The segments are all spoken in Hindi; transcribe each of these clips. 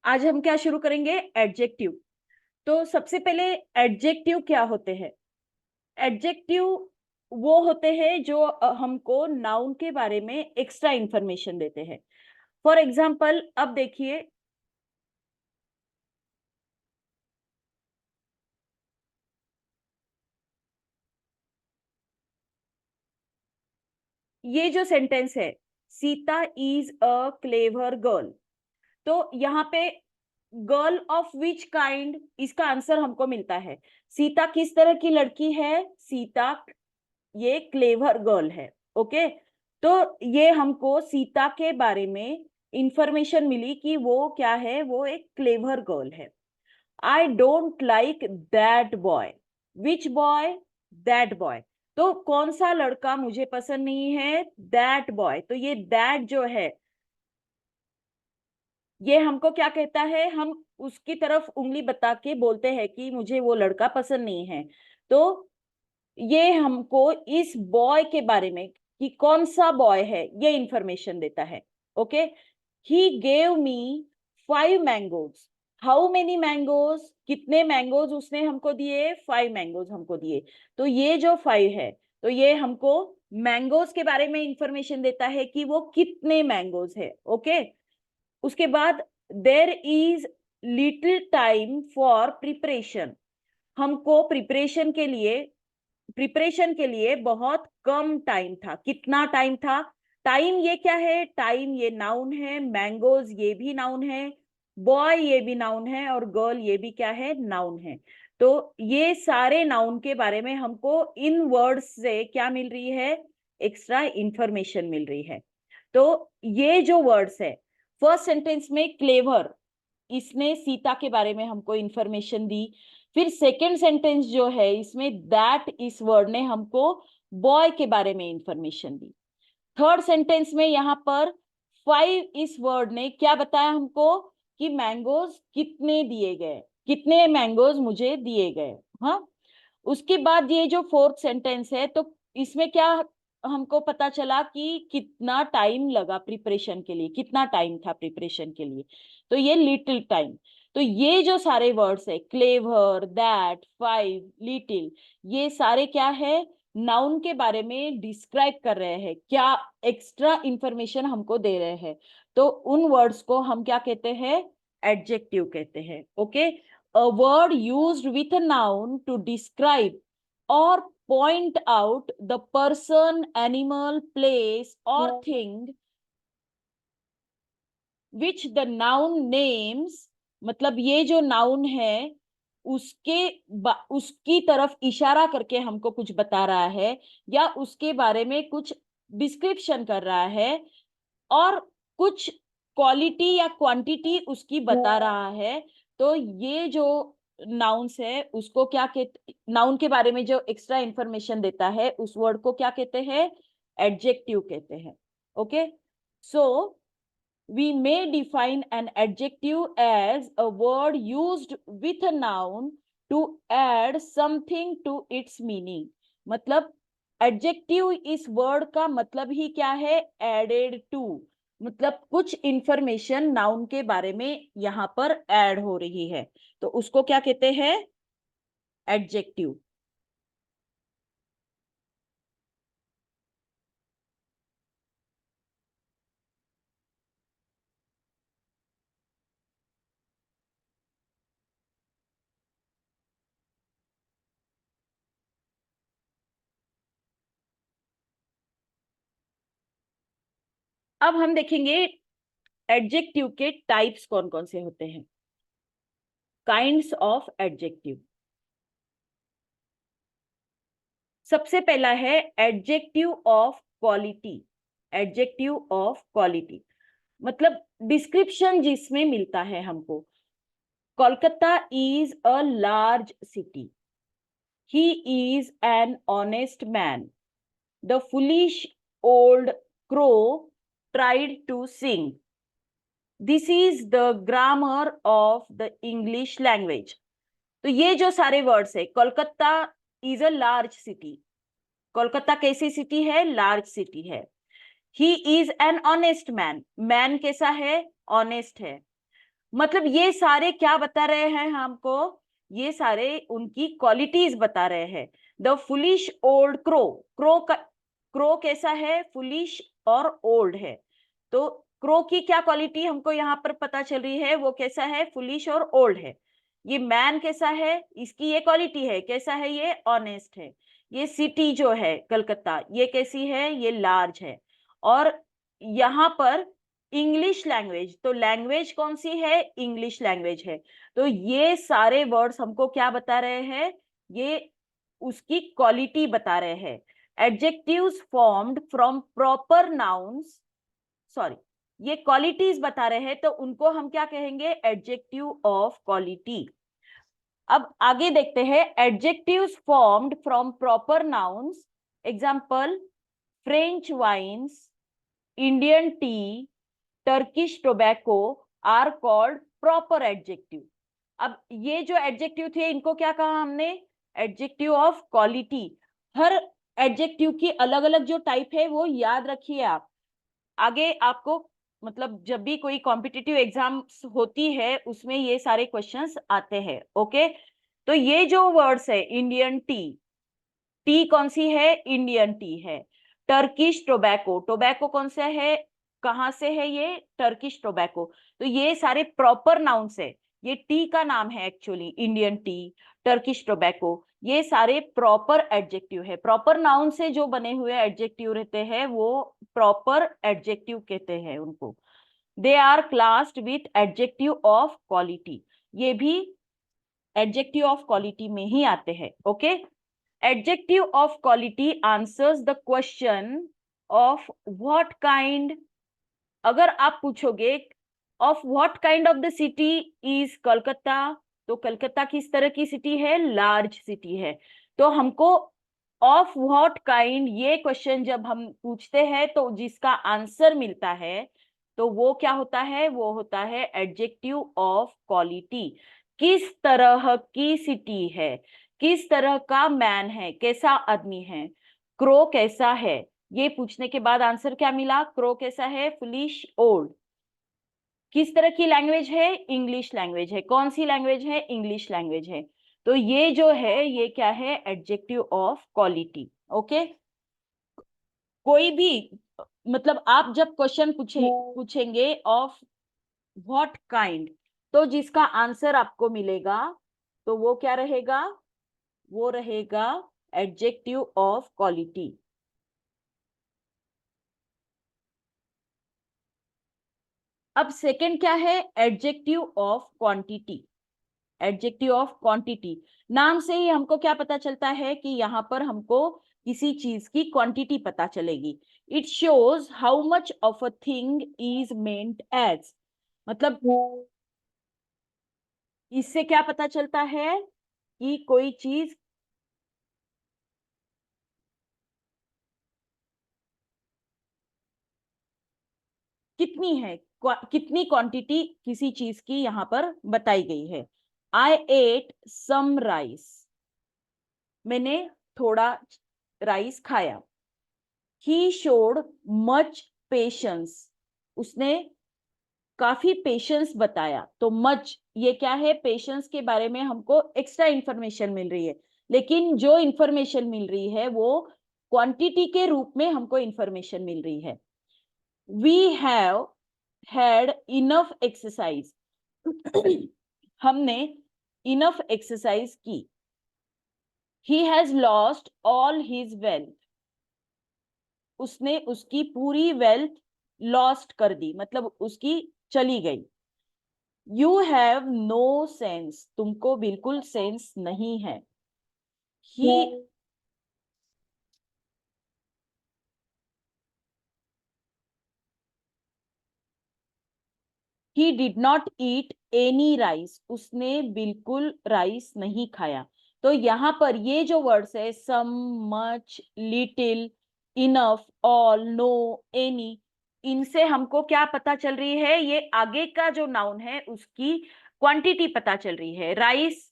आज हम क्या शुरू करेंगे? एडजेक्टिव। तो सबसे पहले एडजेक्टिव क्या होते हैं? एडजेक्टिव वो होते हैं जो हमको नाउन के बारे में एक्स्ट्रा इंफॉर्मेशन देते हैं। फॉर एग्जाम्पल, अब देखिए, ये जो सेंटेंस है, Sita is a clever girl. तो यहाँ पे गर्ल ऑफ विच काइंड, इसका आंसर हमको मिलता है। सीता किस तरह की लड़की है? सीता ये क्लेवर गर्ल है। ओके, तो ये हमको सीता के बारे में इंफॉर्मेशन मिली कि वो क्या है, वो एक क्लेवर गर्ल है। I don't like that boy. Which boy? That boy. तो कौन सा लड़का मुझे पसंद नहीं है? That boy. तो ये दैट जो है, ये हमको क्या कहता है? हम उसकी तरफ उंगली बता के बोलते हैं कि मुझे वो लड़का पसंद नहीं है। तो ये हमको इस बॉय के बारे में कि कौन सा बॉय है, ये इंफॉर्मेशन देता है। Okay, he gave me 5 mangoes. How many mangoes? कितने मैंगोज उसने हमको दिए? 5 मैंगोज हमको दिए। तो ये जो 5 है, तो ये हमको मैंगोज के बारे में इंफॉर्मेशन देता है कि वो कितने मैंगोज है। ओके, उसके बाद there is little time for preparation. हमको प्रिपरेशन के लिए बहुत कम टाइम था। कितना टाइम था? टाइम ये क्या है? टाइम ये नाउन है, मैंगोज ये भी नाउन है, बॉय ये भी नाउन है, और गर्ल ये भी क्या है? नाउन है। तो ये सारे नाउन के बारे में हमको इन वर्ड्स से क्या मिल रही है? एक्स्ट्रा इंफॉर्मेशन मिल रही है। तो ये जो वर्ड्स है, फर्स्ट सेंटेंस में क्लेवर, इसने सीता के बारे में हमको इंफॉर्मेशन दी। फिर सेकंड सेंटेंस जो है, इसमें दैट इस वर्ड ने हमको बॉय के बारे में इंफॉर्मेशन दी। थर्ड सेंटेंस में यहाँ पर 5 इस वर्ड ने क्या बताया हमको? कि मैंगोज कितने दिए गए, कितने मैंगोज मुझे दिए गए। हाँ, उसके बाद ये जो फोर्थ सेंटेंस है, तो इसमें क्या हमको पता चला कि कितना टाइम लगा प्रिपरेशन के लिए, कितना टाइम था प्रिपरेशन के लिए। तो ये लिटिल टाइम। तो ये जो सारे वर्ड्स है, क्लेवर, दैट, 5, लिटिल, ये सारे क्या है? नाउन के बारे में डिस्क्राइब कर रहे हैं, क्या एक्स्ट्रा इंफॉर्मेशन हमको दे रहे हैं। तो उन वर्ड्स को हम क्या कहते हैं? एडजेक्टिव कहते हैं। Okay, a word used with a noun to describe or point out the person, animal, place, or thing which the noun names। मतलब ये जो नाउन है, उसकी तरफ इशारा करके हमको कुछ बता रहा है, या उसके बारे में कुछ डिस्क्रिप्शन कर रहा है, और कुछ क्वालिटी या क्वांटिटी उसकी बता रहा है। तो ये जो नाउन्स है, उसको क्या कहते, नाउन के बारे में जो एक्स्ट्रा इंफॉर्मेशन देता है, उस वर्ड को क्या कहते हैं? एडजेक्टिव कहते हैं। Okay, so we may define an adjective as a word used with a noun to add something to its meaning। मतलब एडजेक्टिव इस वर्ड का मतलब ही क्या है? Added to. मतलब कुछ इंफॉर्मेशन नाउन के बारे में यहाँ पर ऐड हो रही है, तो उसको क्या कहते हैं? एडजेक्टिव। अब हम देखेंगे एडजेक्टिव के टाइप्स कौन कौन से होते हैं। Kinds of adjective. सबसे पहला है adjective of quality. Adjective of quality मतलब डिस्क्रिप्शन जिसमें मिलता है हमको। Kolkata is a large city. He is an honest man. The foolish old crow tried to sing. This is the grammar of the English language. तो ये जो सारे वर्ड्स है, Kolkata is a large city. Kolkata कैसी सिटी है? लार्ज सिटी है। He is an honest man. Man कैसा है? ऑनेस्ट है। मतलब ये सारे क्या बता रहे हैं हमको? ये सारे उनकी क्वालिटीज बता रहे हैं। The foolish old crow. Crow कैसा है? फुलिश और ओल्ड है। तो क्रो की क्या क्वालिटी हमको यहाँ पर पता चल रही है? वो कैसा है? फुलिश और ओल्ड है। ये मैन कैसा है? इसकी ये क्वालिटी है। कैसा है? ये ऑनेस्ट है। ये सिटी जो है कलकत्ता, ये कैसी है? ये लार्ज है। और यहाँ पर इंग्लिश लैंग्वेज, तो लैंग्वेज कौन सी है? इंग्लिश लैंग्वेज है। तो ये सारे वर्ड्स हमको क्या बता रहे हैं? ये उसकी क्वालिटी बता रहे हैं। Adjectives formed from proper nouns, sorry, ये क्वालिटीज बता रहे हैं, तो उनको हम क्या कहेंगे? Adjective of quality. अब आगे देखते हैं adjectives formed from proper nouns. Example, French wines, Indian tea, Turkish tobacco are called proper adjective. अब ये जो एडजेक्टिव थे इनको क्या कहा हमने? Adjective of quality. हर एडजेक्टिव की अलग अलग जो टाइप है वो याद रखिए आप। आगे आपको मतलब जब भी कोई कॉम्पिटिटिव एग्जाम्स होती है उसमें ये सारे क्वेश्चंस आते हैं। ओके, तो ये जो वर्ड्स है, इंडियन टी, टी कौन सी है? इंडियन टी है। टर्किश टोबैको, टोबैको कौन सा है? कहां से है ये? Turkish tobacco. तो ये सारे प्रॉपर नाउन्स है। ये टी का नाम है actually, Indian tea, Turkish tobacco, ये सारे प्रॉपर एडजेक्टिव है। प्रॉपर नाउन से जो बने हुए एडजेक्टिव रहते हैं वो प्रॉपर एडजेक्टिव कहते हैं उनको। They are classed with adjective of quality. ये भी एडजेक्टिव ऑफ क्वालिटी में ही आते हैं। Okay, adjective of quality answers the question of what kind. अगर आप पूछोगे of what kind of the city is Calcutta, तो कलकत्ता किस तरह की सिटी है? लार्ज सिटी है। तो हमको ऑफ व्हाट काइंड ये क्वेश्चन जब हम पूछते हैं तो जिसका आंसर मिलता है तो वो क्या होता है? वो होता है एडजेक्टिव ऑफ क्वालिटी। किस तरह की सिटी है, किस तरह का मैन है, कैसा आदमी है, क्रो कैसा है, ये पूछने के बाद आंसर क्या मिला? क्रो कैसा है? Foolish old. किस तरह की लैंग्वेज है? इंग्लिश लैंग्वेज है। कौन सी लैंग्वेज है? इंग्लिश लैंग्वेज है। तो ये जो है ये क्या है? Adjective of quality. ओके, कोई भी मतलब आप जब क्वेश्चन पूछेंगे ऑफ व्हाट काइंड, तो जिसका आंसर आपको मिलेगा तो वो क्या रहेगा? वो रहेगा एडजेक्टिव ऑफ क्वालिटी। अब सेकंड क्या है? Adjective of quantity. Adjective of quantity, नाम से ही हमको क्या पता चलता है कि यहाँ पर हमको किसी चीज की क्वांटिटी पता चलेगी। It shows how much of a thing is meant as. मतलब इससे क्या पता चलता है कि कोई चीज कितनी है, कितनी क्वांटिटी किसी चीज की यहाँ पर बताई गई है। आई एट सम राइस, मैंने थोड़ा राइस खाया। ही शोड मच पेशेंस, उसने काफी पेशेंस बताया। तो मच ये क्या है? पेशेंस के बारे में हमको एक्स्ट्रा इंफॉर्मेशन मिल रही है, लेकिन जो इंफॉर्मेशन मिल रही है वो क्वांटिटी के रूप में हमको इंफॉर्मेशन मिल रही है। We have had enough exercise, हमने इनफ एक्सरसाइज की। He has lost all his wealth, उसने उसकी पूरी वेल्थ लॉस्ट कर दी, मतलब उसकी चली गई। यू हैव नो सेंस, तुमको बिल्कुल सेंस नहीं है। He he did not eat any rice, उसने बिल्कुल राइस नहीं खाया। तो यहाँ पर ये जो वर्ड्स है some, much, little, enough, all, no, any, इनसे हमको क्या पता चल रही है, ये आगे का जो नाउन है उसकी क्वांटिटी पता चल रही है। राइस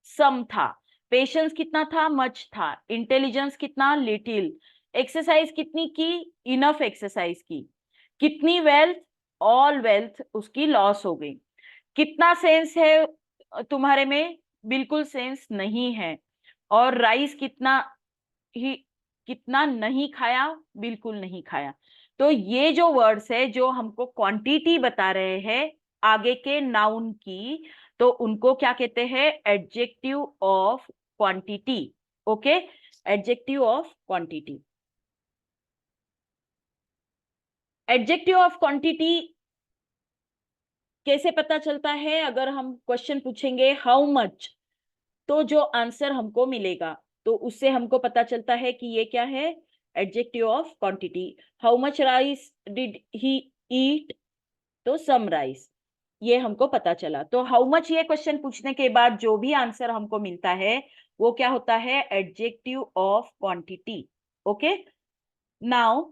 सम था, पेशेंस कितना था, मच था, इंटेलिजेंस कितना, लिटिल, एक्सरसाइज कितनी की, इनफ एक्सरसाइज की, कितनी वेल्थ, ऑल वेल्थ उसकी लॉस हो गई। कितना सेंस है तुम्हारे में, बिल्कुल सेंस नहीं है। और राइस कितना ही, कितना नहीं खाया, बिल्कुल नहीं खाया। तो ये जो वर्ड्स है जो हमको क्वांटिटी बता रहे हैं आगे के नाउन की, तो उनको क्या कहते हैं, adjective of quantity. Okay, adjective of quantity. Adjective of quantity कैसे पता चलता है, अगर हम क्वेश्चन पूछेंगे हाउ मच, तो जो आंसर हमको मिलेगा तो उससे हमको पता चलता है कि ये क्या है, adjective of quantity. How much rice did he eat, तो सम राइस, ये हमको पता चला। तो हाउ मच ये क्वेश्चन पूछने के बाद जो भी आंसर हमको मिलता है वो क्या होता है, adjective of quantity. Okay, now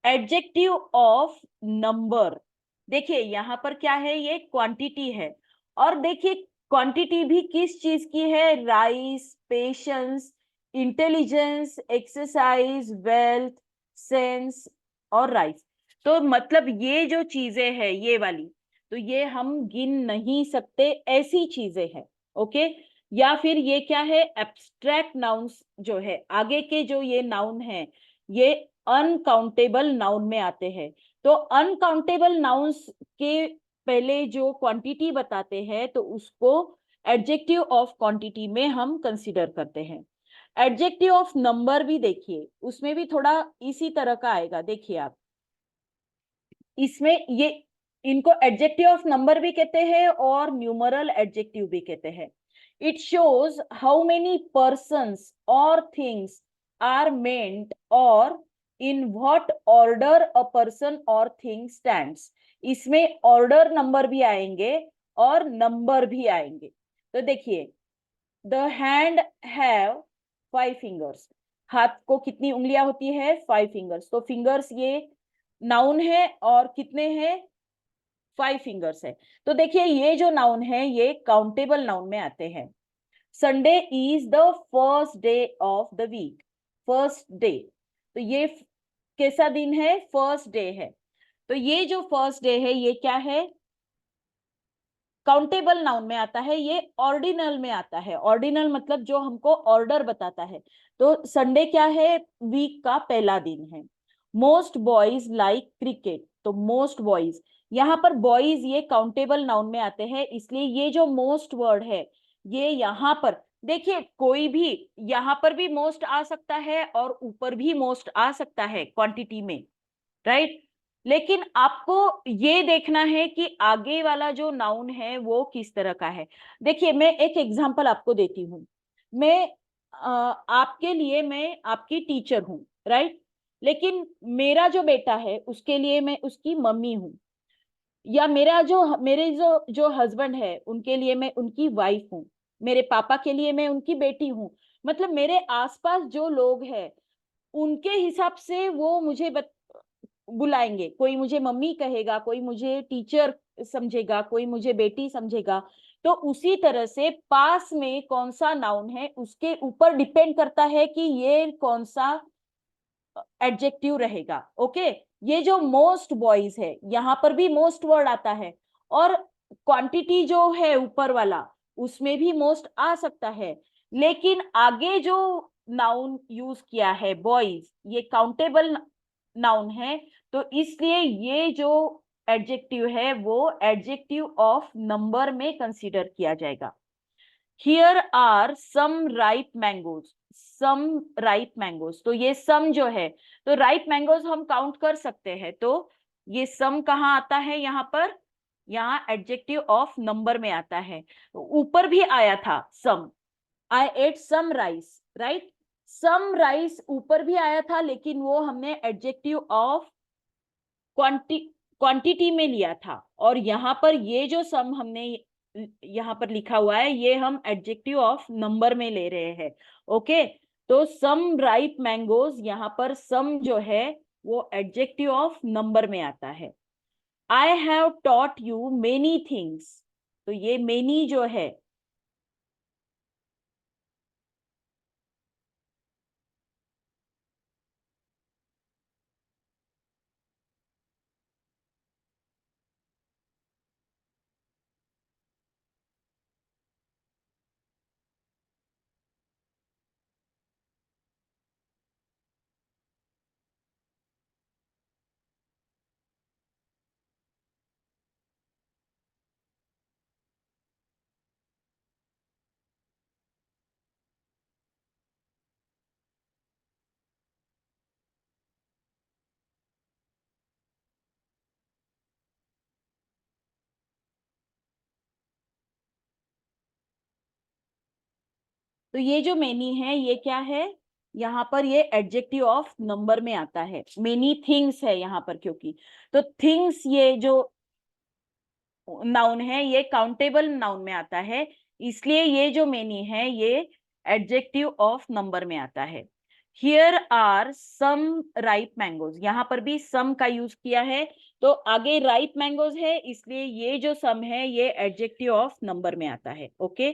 adjective of number. देखिए यहाँ पर क्या है, ये क्वांटिटी है। और देखिए क्वांटिटी भी किस चीज की है, rice, patience, intelligence, exercise, wealth, sense और राइस। तो मतलब ये जो चीजें हैं ये वाली, तो ये हम गिन नहीं सकते, ऐसी चीजें हैं। ओके, या फिर ये क्या है, एब्स्ट्रैक्ट नाउन्स जो है, आगे के जो ये नाउन है ये अनकाउंटेबल नाउन में आते हैं। तो अनकाउंटेबल नाउन्स के पहले जो क्वांटिटी बताते हैं तो उसको एडजेक्टिव ऑफ क्वांटिटी में हम कंसीडर करते हैं। एडजेक्टिव ऑफ नंबर भी देखिए, उसमें भी थोड़ा इसी तरह का आएगा। देखिए आप, इसमें ये, इनको एडजेक्टिव ऑफ नंबर भी कहते हैं और न्यूमरल एडजेक्टिव भी कहते हैं। It shows how many persons और थिंग्स आर मेंट, और in what order a person और थिंग स्टैंड्स। इसमें ऑर्डर नंबर भी आएंगे और नंबर भी आएंगे। तो देखिए, द हैंड हैव 5 फिंगर्स, हाथ को कितनी उंगलियां होती है, 5 फिंगर्स। तो फिंगर्स ये नाउन है और कितने हैं, 5 फिंगर्स है। तो देखिए ये जो नाउन है ये काउंटेबल नाउन में आते हैं। Sunday is the first day of the week, first day, तो ये कैसा दिन है, फर्स्ट डे है। तो ये जो फर्स्ट डे है ये क्या है, काउंटेबल नाउन में आता है। ये ऑर्डिनल में आता है, ऑर्डिनल मतलब जो हमको ऑर्डर बताता है। तो संडे क्या है, वीक का पहला दिन है। मोस्ट बॉयज लाइक क्रिकेट, तो मोस्ट बॉयज, यहाँ पर बॉयज ये काउंटेबल नाउन में आते हैं, इसलिए ये जो मोस्ट वर्ड है ये यहाँ पर देखिए, कोई भी यहाँ पर भी मोस्ट आ सकता है और ऊपर भी मोस्ट आ सकता है क्वांटिटी में, राइट। लेकिन आपको ये देखना है कि आगे वाला जो नाउन है वो किस तरह का है। देखिए मैं एक एग्जांपल आपको देती हूँ। मैं आपके लिए मैं आपकी टीचर हूँ, राइट। लेकिन मेरा जो बेटा है उसके लिए मैं उसकी मम्मी हूँ, या मेरे जो जो हस्बैंड है उनके लिए मैं उनकी वाइफ हूँ, मेरे पापा के लिए मैं उनकी बेटी हूँ। मतलब मेरे आसपास जो लोग हैं उनके हिसाब से वो मुझे बुलाएंगे, कोई मुझे मम्मी कहेगा, कोई मुझे टीचर समझेगा, कोई मुझे बेटी समझेगा। तो उसी तरह से पास में कौन सा नाउन है उसके ऊपर डिपेंड करता है कि ये कौन सा एडजेक्टिव रहेगा। ओके, ये जो मोस्ट बॉयज है यहाँ पर भी मोस्ट वर्ड आता है, और क्वांटिटी जो है ऊपर वाला उसमें भी मोस्ट आ सकता है। लेकिन आगे जो नाउन यूज किया है बॉयज, ये काउंटेबल नाउन है, तो इसलिए ये जो एडजेक्टिव है वो एडजेक्टिव ऑफ नंबर में कंसीडर किया जाएगा। Here are some ripe mangoes, some ripe mangoes, तो ये सम जो है, तो राइप मैंगोज हम काउंट कर सकते हैं। तो ये सम कहाँ आता है यहाँ पर, यहाँ एडजेक्टिव ऑफ नंबर में आता है। ऊपर भी आया था some, I ate some rice, right. Some rice ऊपर भी आया था, लेकिन वो हमने एडजेक्टिव ऑफ क्वांटिटी में लिया था। और यहाँ पर ये जो सम हमने यहाँ पर लिखा हुआ है, ये हम एडजेक्टिव ऑफ नंबर में ले रहे हैं। ओके, तो सम राइप मैंगोज, यहाँ पर सम जो है वो एडजेक्टिव ऑफ नंबर में आता है। I have taught you many things, तो ये मेनी जो है, तो ये जो मेनी है ये क्या है, यहाँ पर ये एडजेक्टिव ऑफ नंबर में आता है। मेनी थिंग्स है यहाँ पर, क्योंकि तो थिंग्स ये जो नाउन है ये काउंटेबल नाउन में आता है, इसलिए ये जो मेनी है ये एडजेक्टिव ऑफ नंबर में आता है। Here are some ripe mangoes, यहाँ पर भी सम का यूज किया है, तो आगे राइप मैंगोज है, इसलिए ये जो सम है ये एडजेक्टिव ऑफ नंबर में आता है। ओके,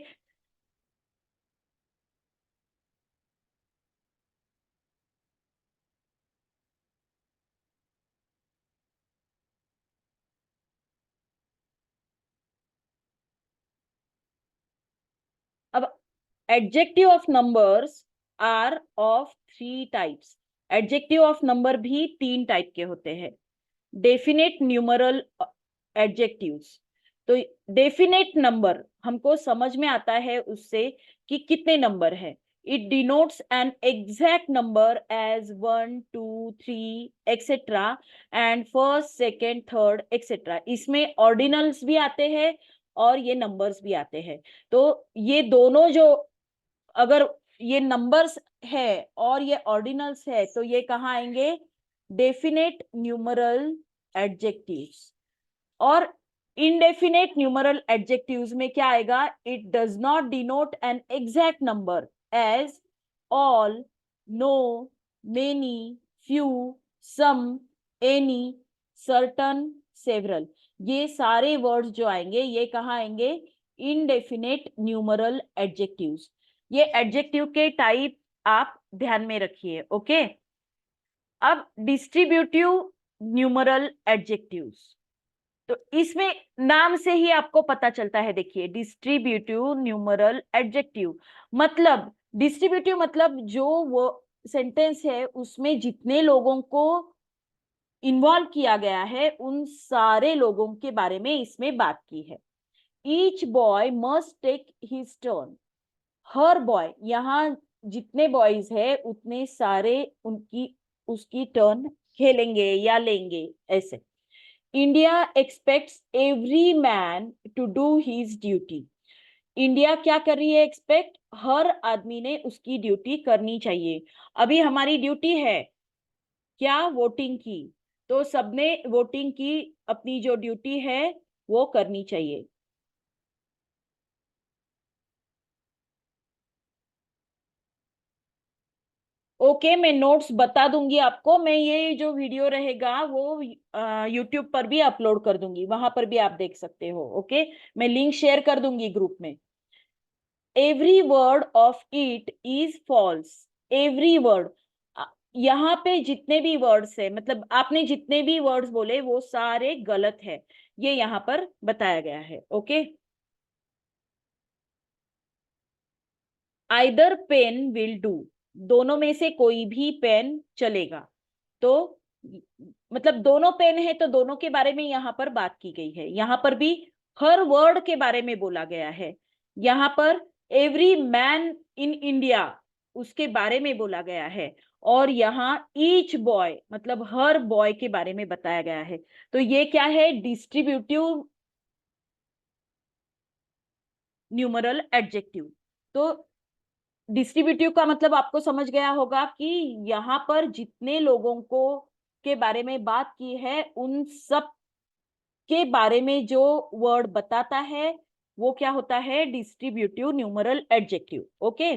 अब adjective of numbers are of three types. Adjective of number भी तीन टाइप के होते हैं। डेफिनेट न्यूमरल एडजेक्टिव्स, तो डेफिनेट नंबर हमको समझ में आता है उससे कि कितने नंबर है। It denotes an exact number as 1 2 3 etcetera and first second third etcetera. इसमें ऑर्डिनल्स भी आते हैं और ये नंबर्स भी आते हैं। तो ये दोनों जो, अगर ये नंबर्स है और ये ऑर्डिनल्स है, तो ये कहाँ आएंगे, डेफिनेट न्यूमरल एडजेक्टिव्स। और इनडेफिनेट न्यूमरल एडजेक्टिव्स में क्या आएगा, it does not denote an exact number as all, no, many, few, some, any, certain, several. ये सारे वर्ड्स जो आएंगे ये कहाँ आएंगे, इनडेफिनेट न्यूमरल एडजेक्टिव्स। ये एडजेक्टिव के टाइप आप ध्यान में रखिए। ओके, अब डिस्ट्रीब्यूटिव न्यूमरल एडजेक्टिव्स, तो इसमें नाम से ही आपको पता चलता है। देखिए, डिस्ट्रीब्यूटिव न्यूमरल एडजेक्टिव मतलब, डिस्ट्रीब्यूटिव मतलब जो वो सेंटेंस है उसमें जितने लोगों को इन्वॉल्व किया गया है उन सारे लोगों के बारे में इसमें बात की है। Each boy must take his turn, हर बॉय, यहाँ जितने बॉयज है उतने सारे उनकी उसकी टर्न खेलेंगे या लेंगे, ऐसे। India expects every man to do his duty, India क्या कर रही है, एक्सपेक्ट, हर आदमी ने उसकी ड्यूटी करनी चाहिए। अभी हमारी ड्यूटी है क्या, वोटिंग की, तो सबने वोटिंग की, अपनी जो ड्यूटी है वो करनी चाहिए। ओके, मैं नोट्स बता दूंगी आपको। मैं ये जो वीडियो रहेगा वो यूट्यूब पर भी अपलोड कर दूंगी, वहां पर भी आप देख सकते हो। ओके, मैं लिंक शेयर कर दूंगी ग्रुप में। Every word of it is false, every word, यहाँ पे जितने भी वर्ड्स है, मतलब आपने जितने भी वर्ड्स बोले वो सारे गलत है, ये यहाँ पर बताया गया है। Okay, either pen will do, दोनों में से कोई भी पेन चलेगा। तो मतलब दोनों पेन है तो दोनों के बारे में यहाँ पर बात की गई है। यहाँ पर भी हर वर्ड के बारे में बोला गया है। यहाँ पर एवरी मैन इन इंडिया उसके बारे में बोला गया है, और यहाँ ईच बॉय मतलब हर बॉय के बारे में बताया गया है। तो ये क्या है, डिस्ट्रीब्यूटिव न्यूमरल एडजेक्टिव। तो डिस्ट्रीब्यूटिव का मतलब आपको समझ गया होगा कि यहाँ पर जितने लोगों को के बारे में बात की है उन सब के बारे में जो वर्ड बताता है वो क्या होता है, डिस्ट्रीब्यूटिव न्यूमरल एडजेक्टिव। ओके।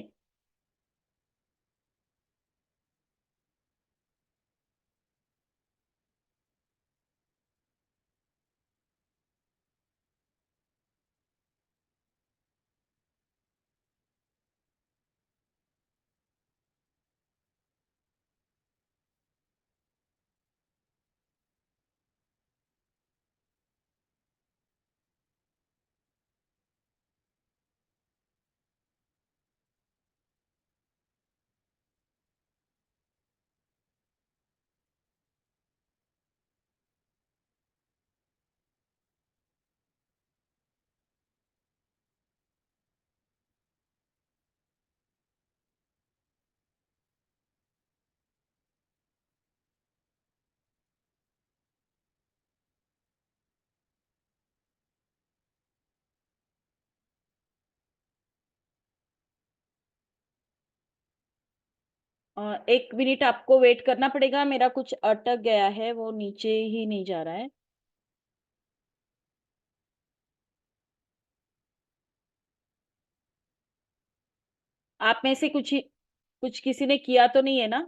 एक मिनट आपको वेट करना पड़ेगा, मेरा कुछ अटक गया है, वो नीचे ही नहीं जा रहा है। आप में से कुछ किसी ने किया तो नहीं है ना?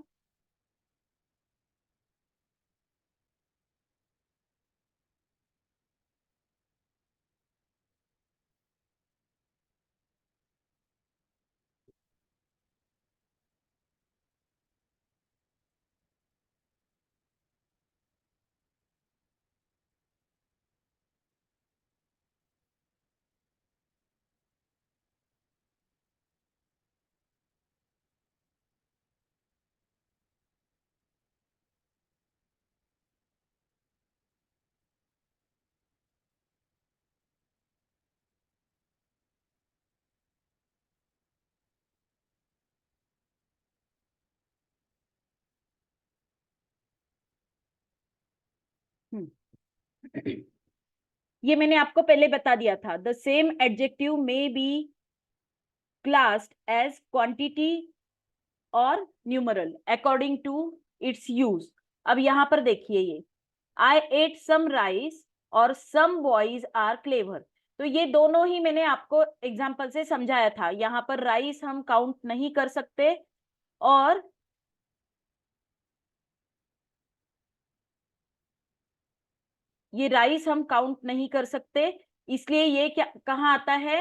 हम्म। ये मैंने आपको पहले बता दिया था, द सेम एडजेक्टिव में बी क्लास्ड एज क्वांटिटी और numeral according to its use. अब यहाँ पर देखिए, ये आई एट सम राइस और सम बॉयज आर क्लेवर। तो ये दोनों ही मैंने आपको एग्जाम्पल से समझाया था। यहाँ पर राइस हम काउंट नहीं कर सकते और ये राइस हम काउंट नहीं कर सकते, इसलिए ये क्या कहाँ आता है,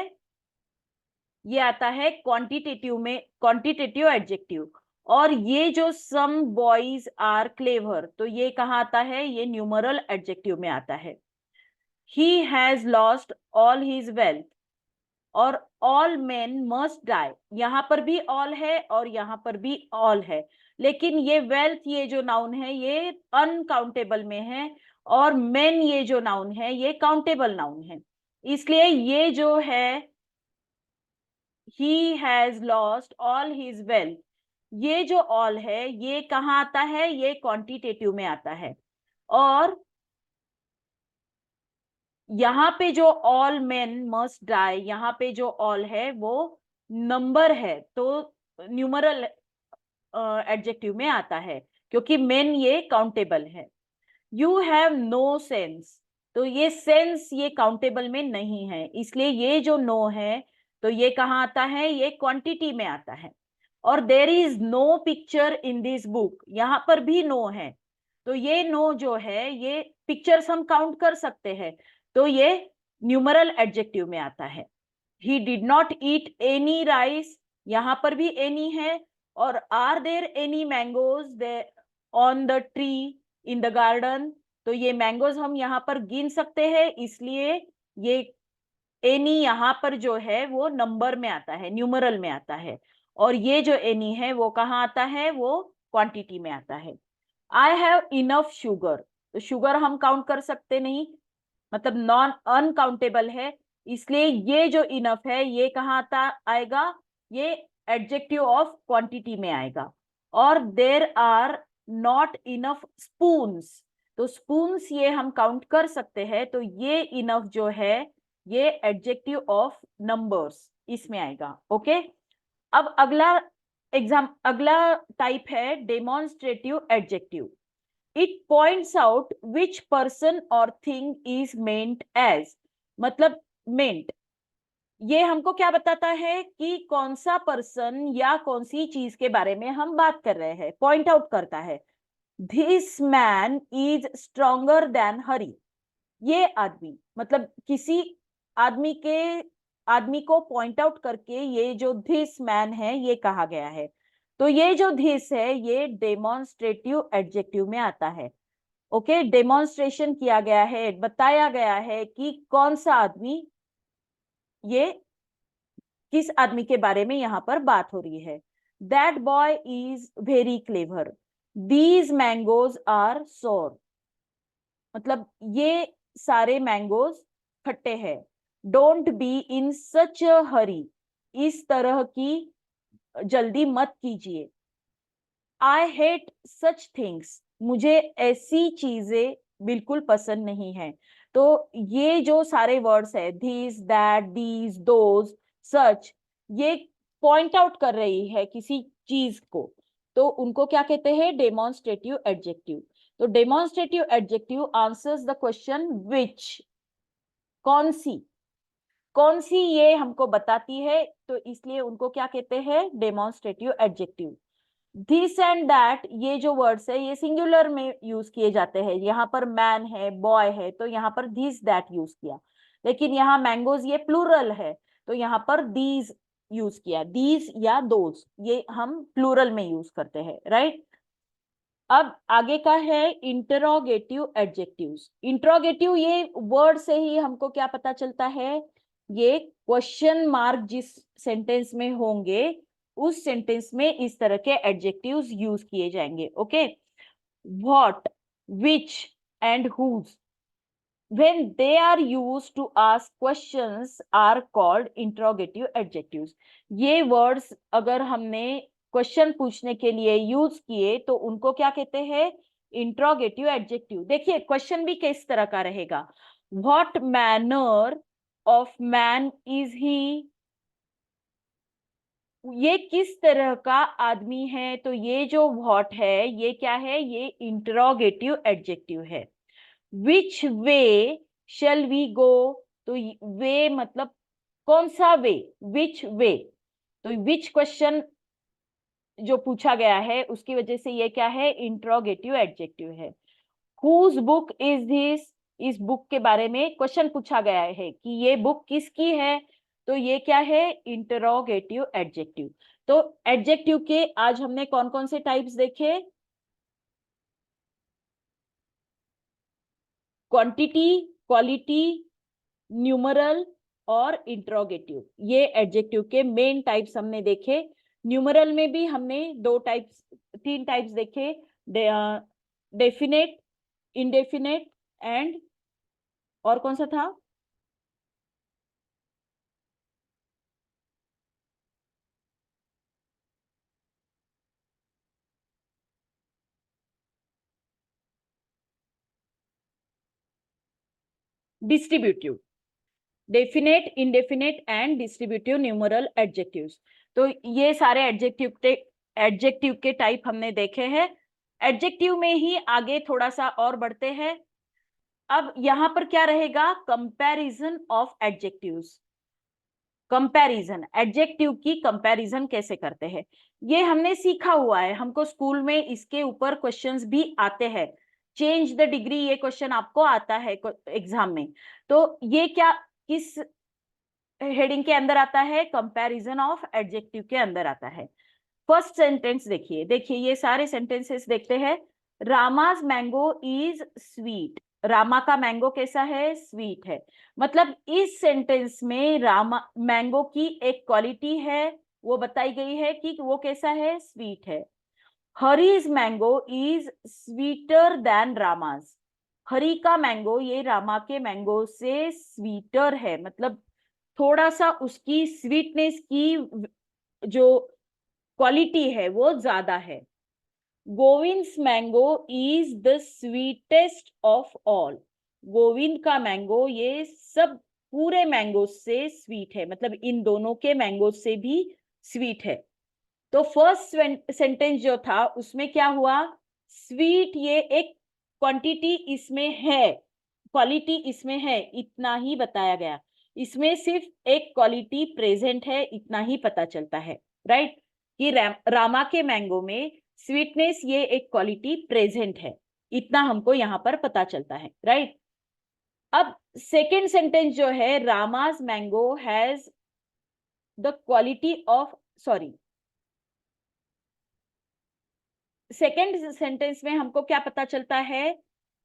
ये आता है क्वांटिटेटिव में, क्वांटिटेटिव एडजेक्टिव। और ये जो सम बॉयज आर क्लेवर, तो ये कहाँ आता है, ये न्यूमरल एडजेक्टिव में आता है। ही has lost all his wealth और ऑल मेन मस्ट डाई, यहाँ पर भी ऑल है और यहाँ पर भी ऑल है, लेकिन ये वेल्थ ये जो नाउन है ये अनकाउंटेबल में है और मेन ये जो नाउन है ये काउंटेबल नाउन है। इसलिए ये जो है ही has lost all his wealth, ये जो ऑल है ये कहाँ आता है, ये क्वांटिटेटिव में आता है। और यहाँ पे जो ऑल मेन मस्ट डाई, यहाँ पे जो ऑल है वो नंबर है, तो न्यूमरल एडजेक्टिव में आता है, क्योंकि मेन ये काउंटेबल है। यू हैव नो सेंस, तो ये सेंस ये काउंटेबल में नहीं है, इसलिए ये जो नो है तो ये कहाँ आता है, ये क्वांटिटी में आता है। और there is no picture in this book, यहाँ पर भी नो है, तो ये नो जो है ये पिक्चर्स हम काउंट कर सकते हैं, तो ये न्यूमरल एडजेक्टिव में आता है। He did not eat any rice, यहाँ पर भी एनी है। और are there any mangoes they on the tree in the garden, तो ये मैंगोज हम यहाँ पर गिन सकते हैं, इसलिए ये एनी यहाँ पर जो है वो नंबर में आता है, न्यूमरल में आता है। और ये जो एनी है वो कहाँ आता है, वो क्वांटिटी में आता है। आई हैव इनफ शुगर, तो शुगर हम काउंट कर सकते नहीं, मतलब नॉन अनकाउंटेबल है, इसलिए ये जो इनफ है ये कहाँ आता आएगा, ये एडजेक्टिव ऑफ क्वांटिटी में आएगा। और there are not enough spoons, तो स्पून्स ये हम काउंट कर सकते हैं, तो ये इनफ जो है ये एडजेक्टिव ऑफ नंबर्स इसमें आएगा। ओके, अब अगला टाइप है demonstrative adjective. It points out which person और थिंग इज मेंट एज, मतलब मेंट, ये हमको क्या बताता है कि कौन सा पर्सन या कौन सी चीज के बारे में हम बात कर रहे हैं, पॉइंट आउट करता है। This man is stronger than Hari, ये आदमी, मतलब किसी आदमी के आदमी को पॉइंट आउट करके ये जो दिस मैन है ये कहा गया है। तो ये जो दिस है ये डेमोन्स्ट्रेटिव एडजेक्टिव में आता है। ओके, डेमोन्स्ट्रेशन किया गया है, बताया गया है कि कौन सा आदमी, ये किस आदमी के बारे में यहाँ पर बात हो रही है। That boy is very clever, these mangoes are sour, मतलब ये सारे मैंगोज खट्टे हैं। डोंट बी इन सच अ हरी, इस तरह की जल्दी मत कीजिए। आई हेट सच थिंग्स, मुझे ऐसी चीजें बिल्कुल पसंद नहीं है। तो ये जो सारे वर्ड्स है, दिस, दैट, दीज, दोज, सच, ये पॉइंट आउट कर रही है किसी चीज को, तो उनको क्या कहते हैं, डेमोन्स्ट्रेटिव एडजेक्टिव। तो demonstrative adjective answers the question which, कौन सी, कौन सी ये हमको बताती है, तो इसलिए उनको क्या कहते हैं, demonstrative adjective. This and that, ये जो वर्ड्स है ये सिंगुलर में यूज किए जाते हैं, यहाँ पर मैन है, बॉय है, तो यहाँ पर दिस दैट यूज किया। लेकिन यहाँ मैंगोज ये प्लूरल है, तो यहाँ पर दीज यूज किया, दीज या दोज, ये हम प्लूरल में यूज करते हैं, राइट। अब आगे का है इंटरोगेटिव एडजेक्टिव्स। इंटरोगेटिव, ये वर्ड से ही हमको क्या पता चलता है, ये क्वेश्चन मार्क जिस सेंटेंस में होंगे उस सेंटेंस में इस तरह के एडजेक्टिव्स यूज किए जाएंगे। Okay, what, which and whose, when they are used to ask questions are called interrogative adjectives। ये वर्ड्स अगर हमने क्वेश्चन पूछने के लिए यूज किए तो उनको क्या कहते हैं, इंट्रोगेटिव एडजेक्टिव। देखिए क्वेश्चन भी किस तरह का रहेगा, what manner of man is he, ये किस तरह का आदमी है, तो ये जो व्हाट है ये क्या है, ये इंट्रोगेटिव एडजेक्टिव है। विच वे शेल वी गो, तो वे मतलब कौन सा वे, विच वे, तो विच क्वेश्चन जो पूछा गया है उसकी वजह से ये क्या है, इंट्रोगेटिव एडजेक्टिव है। हुज बुक इज दिस, इस बुक के बारे में क्वेश्चन पूछा गया है कि ये बुक किसकी है, तो ये क्या है, इंटरोगेटिव एडजेक्टिव। तो एडजेक्टिव के आज हमने कौन कौन से टाइप्स देखे, क्वांटिटी, क्वालिटी, न्यूमरल और इंट्रोगेटिव, ये एडजेक्टिव के मेन टाइप्स हमने देखे। न्यूमरल में भी हमने तीन टाइप्स देखे, डेफिनेट, इंडेफिनेट एंड, और कौन सा था, distributive, definite, indefinite and distributive numeral adjectives. तो ये सारे एडजेक्टिव के टाइप हमने देखे हैं। एडजेक्टिव में ही आगे थोड़ा सा और बढ़ते हैं। अब यहां पर क्या रहेगा, comparison of adjectives. Comparison, adjective की कंपैरिजन कैसे करते हैं, ये हमने सीखा हुआ है, हमको स्कूल में इसके ऊपर क्वेश्चंस भी आते हैं। चेंज द डिग्री, ये क्वेश्चन आपको आता है एग्जाम में। तो ये क्या, किस हेडिंग के अंदर आता है, कंपैरिजन ऑफ एडजेक्टिव के अंदर आता है। फर्स्ट सेंटेंस देखिए, देखिए ये सारे सेंटेंसेस देखते हैं। Rama's mango is sweet, Rama का मैंगो कैसा है, स्वीट है। मतलब इस सेंटेंस में रामा मैंगो की एक क्वालिटी है, वो बताई गई है कि वो कैसा है, स्वीट है। Hari's mango is sweeter than Rama's, Hari का मैंगो ये रामा के मैंगो से स्वीटर है, मतलब थोड़ा सा उसकी स्वीटनेस की जो क्वालिटी है वो ज्यादा है। Govind's mango is the sweetest of all, Govind का मैंगो ये सब पूरे मैंगो से स्वीट है, मतलब इन दोनों के मैंगो से भी स्वीट है। तो फर्स्ट सेंटेंस जो था उसमें क्या हुआ, स्वीट ये एक क्वांटिटी इसमें है, क्वालिटी इसमें है, इतना ही बताया गया। इसमें सिर्फ एक क्वालिटी प्रेजेंट है, इतना ही पता चलता है, राइट। कि रामा के मैंगो में स्वीटनेस ये एक क्वालिटी प्रेजेंट है, इतना हमको यहाँ पर पता चलता है, राइट। अब सेकेंड सेंटेंस जो है, Rama's mango has the quality of, sorry, second sentence में हमको क्या पता चलता है,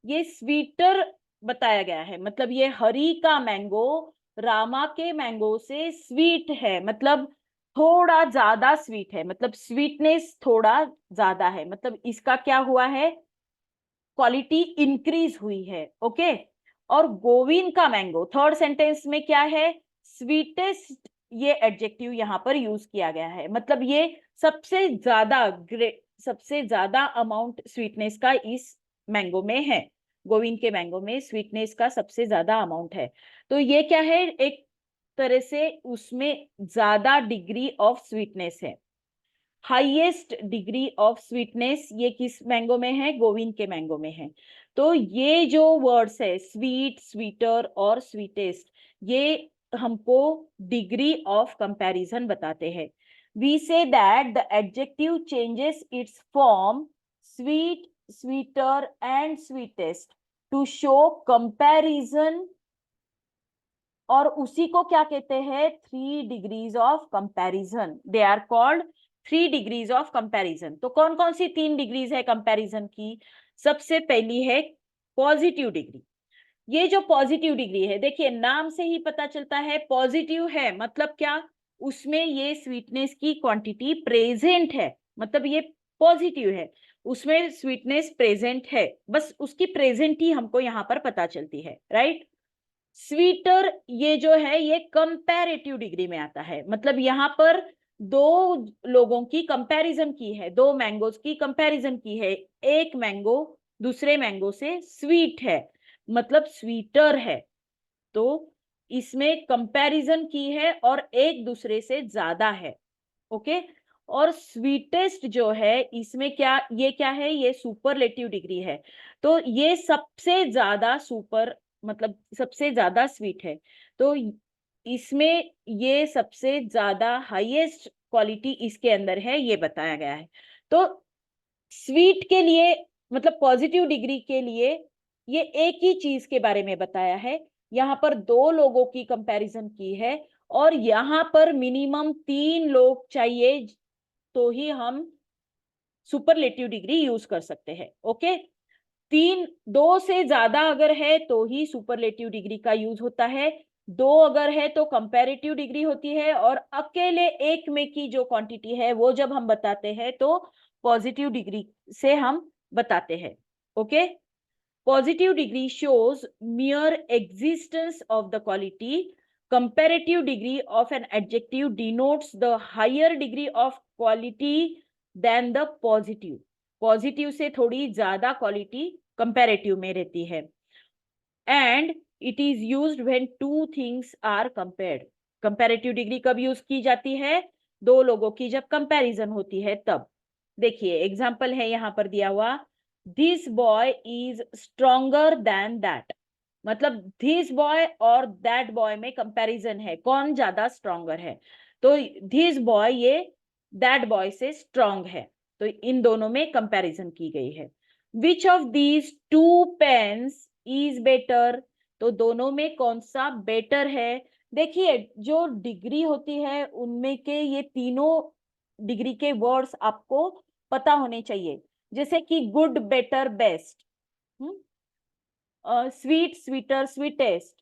ये स्वीटर बताया गया है, मतलब ये हरी का मैंगो रामा के मैंगो से स्वीट है, मतलब थोड़ा ज्यादा स्वीट है, मतलब स्वीटनेस थोड़ा ज्यादा है, मतलब इसका क्या हुआ है, क्वालिटी इंक्रीज हुई है, ओके। और गोविंद का मैंगो, थर्ड सेंटेंस में क्या है, स्वीटेस्ट, ये एडजेक्टिव यहाँ पर यूज किया गया है, मतलब ये सबसे ज्यादा सबसे ज्यादा अमाउंट स्वीटनेस का इस मैंगो में है, गोविंद के मैंगो में स्वीटनेस का सबसे ज्यादा अमाउंट है। तो ये क्या है, एक तरह से उसमें ज्यादा डिग्री ऑफ स्वीटनेस है, हाईएस्ट डिग्री ऑफ स्वीटनेस ये किस मैंगो में है, गोविंद के मैंगो में है। तो ये जो वर्ड्स है स्वीट, स्वीटर और स्वीटेस्ट, ये हमको डिग्री ऑफ कंपैरिजन बताते हैं। We say that the adjective changes its form sweet, sweeter and sweetest to show comparison, और उसी को क्या कहते हैं, 3 degrees of comparison, they are called 3 degrees of comparison. तो कौन कौन सी 3 डिग्रीज है कंपैरिजन की, सबसे पहली है पॉजिटिव डिग्री। ये जो पॉजिटिव डिग्री है, देखिए नाम से ही पता चलता है पॉजिटिव है, मतलब क्या, उसमें ये स्वीटनेस की क्वांटिटी प्रेजेंट है, मतलब ये पॉजिटिव है, उसमें स्वीटनेस प्रेजेंट है, बस उसकी प्रेजेंट ही हमको यहाँ पर पता चलती है, राइट। स्वीटर ये जो है ये कंपैरेटिव डिग्री में आता है, मतलब यहाँ पर दो लोगों की कंपैरिजन की है, दो मैंगोज की कंपैरिजन की है, एक मैंगो दूसरे मैंगो से स्वीट है, मतलब स्वीटर है। तो इसमें कंपैरिजन की है और एक दूसरे से ज्यादा है, ओके। और स्वीटेस्ट जो है इसमें क्या, ये क्या है, ये सुपरलेटिव डिग्री है, तो ये सबसे ज्यादा सुपर, मतलब सबसे ज्यादा स्वीट है। तो इसमें ये सबसे ज्यादा हाईएस्ट क्वालिटी इसके अंदर है, ये बताया गया है। तो स्वीट के लिए, मतलब पॉजिटिव डिग्री के लिए, ये एक ही चीज के बारे में बताया है, यहाँ पर दो लोगों की कंपैरिजन की है, और यहाँ पर मिनिमम 3 लोग चाहिए तो ही हम सुपरलेटिव डिग्री यूज कर सकते हैं, ओके। दो से ज्यादा अगर है तो ही सुपरलेटिव डिग्री का यूज होता है, दो अगर है तो कंपैरेटिव डिग्री होती है, और अकेले एक में की जो क्वांटिटी है वो जब हम बताते हैं तो पॉजिटिव डिग्री से हम बताते हैं, okay. Positive degree shows mere existence of the quality. Comparative degree of an adjective denotes the higher degree of quality than the positive. Positive से थोड़ी ज्यादा क्वालिटी कंपैरेटिव में रहती है। And it is used when two things are compared. Comparative degree कब यूज की जाती है, दो लोगों की जब कंपैरिजन होती है तब। देखिए एग्जाम्पल है यहाँ पर दिया हुआ, this boy is stronger than that, मतलब दिस बॉय और दैट बॉय में कंपैरिजन है, कौन ज्यादा स्ट्रोंगर है, तो दिस बॉय ये दैट बॉय से स्ट्रोंग है, तो इन दोनों में कंपैरिजन की गई है। Which of these two pens is better, तो दोनों में कौन सा बेटर है। देखिए जो डिग्री होती है उनमें के ये तीनों डिग्री के वर्ड्स आपको पता होने चाहिए, जैसे कि good, better, best, sweet, sweeter, sweetest,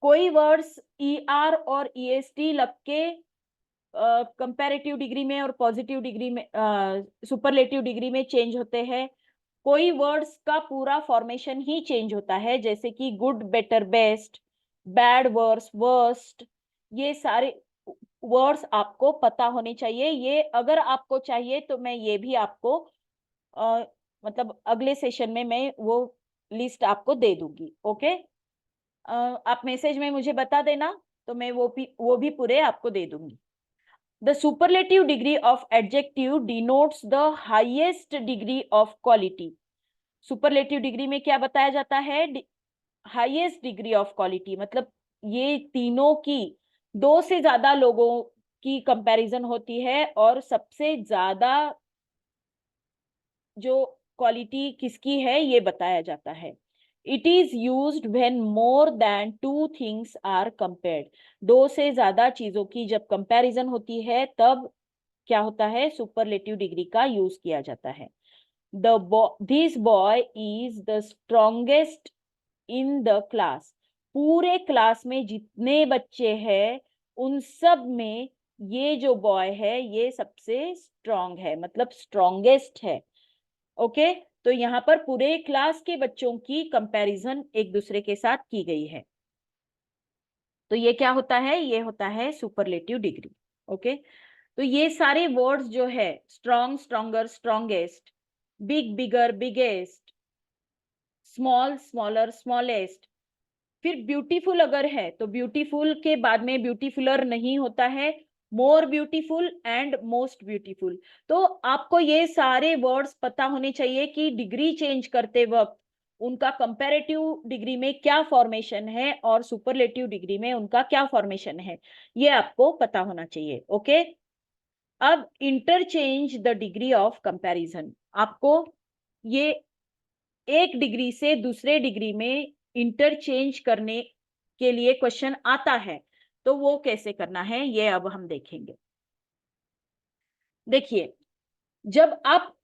कोई वर्ड्स ई आर और ई एस टी लग के कंपैरेटिव डिग्री में और पॉजिटिव डिग्री में, सुपरलेटिव डिग्री में चेंज होते हैं, कोई वर्ड्स का पूरा फॉर्मेशन ही चेंज होता है, जैसे कि good, better, best, bad, worse, worst, ये सारे वर्ड्स आपको पता होने चाहिए। ये अगर आपको चाहिए तो मैं ये भी आपको मतलब अगले सेशन में मैं वो लिस्ट आपको दे दूंगी, ओके। आप मैसेज में मुझे बता देना, तो मैं वो भी पूरे आपको दे दूंगी। The superlative degree of adjective denotes the highest degree of quality. Superlative degree में क्या बताया जाता है? हाईएस्ट डिग्री ऑफ क्वालिटी, मतलब ये तीनों की दो से ज्यादा लोगों की कंपैरिजन होती है और सबसे ज्यादा जो क्वालिटी किसकी है ये बताया जाता है। It is used when more than two things are compared. दो से ज्यादा चीजों की जब कंपैरिजन होती है तब क्या होता है? सुपरलेटिव डिग्री का यूज किया जाता है। This boy is the strongest in the class. पूरे क्लास में जितने बच्चे हैं उन सब में ये जो बॉय है ये सबसे स्ट्रॉन्ग है, मतलब स्ट्रॉन्गेस्ट है। ओके, तो यहाँ पर पूरे क्लास के बच्चों की कंपैरिजन एक दूसरे के साथ की गई है। तो ये क्या होता है? ये होता है सुपरलेटिव डिग्री। ओके, तो ये सारे वर्ड्स जो है, स्ट्रॉन्ग, स्ट्रॉन्गर, स्ट्रॉन्गेस्ट, बिग, बिगर, बिगेस्ट, स्मॉल, स्मॉलर, स्मॉलेस्ट, फिर ब्यूटीफुल अगर है तो ब्यूटीफुल के बाद में ब्यूटीफुलर नहीं होता है, more beautiful and most beautiful. तो आपको ये सारे वर्ड्स पता होने चाहिए कि डिग्री चेंज करते वक्त उनका कंपैरेटिव डिग्री में क्या फॉर्मेशन है और सुपरलेटिव डिग्री में उनका क्या फॉर्मेशन है, ये आपको पता होना चाहिए। ओके, अब interchange the degree of comparison. आपको ये एक डिग्री से दूसरे डिग्री में इंटरचेंज करने के लिए क्वेश्चन आता है, तो वो कैसे करना है ये अब हम देखेंगे। देखिए, जब आप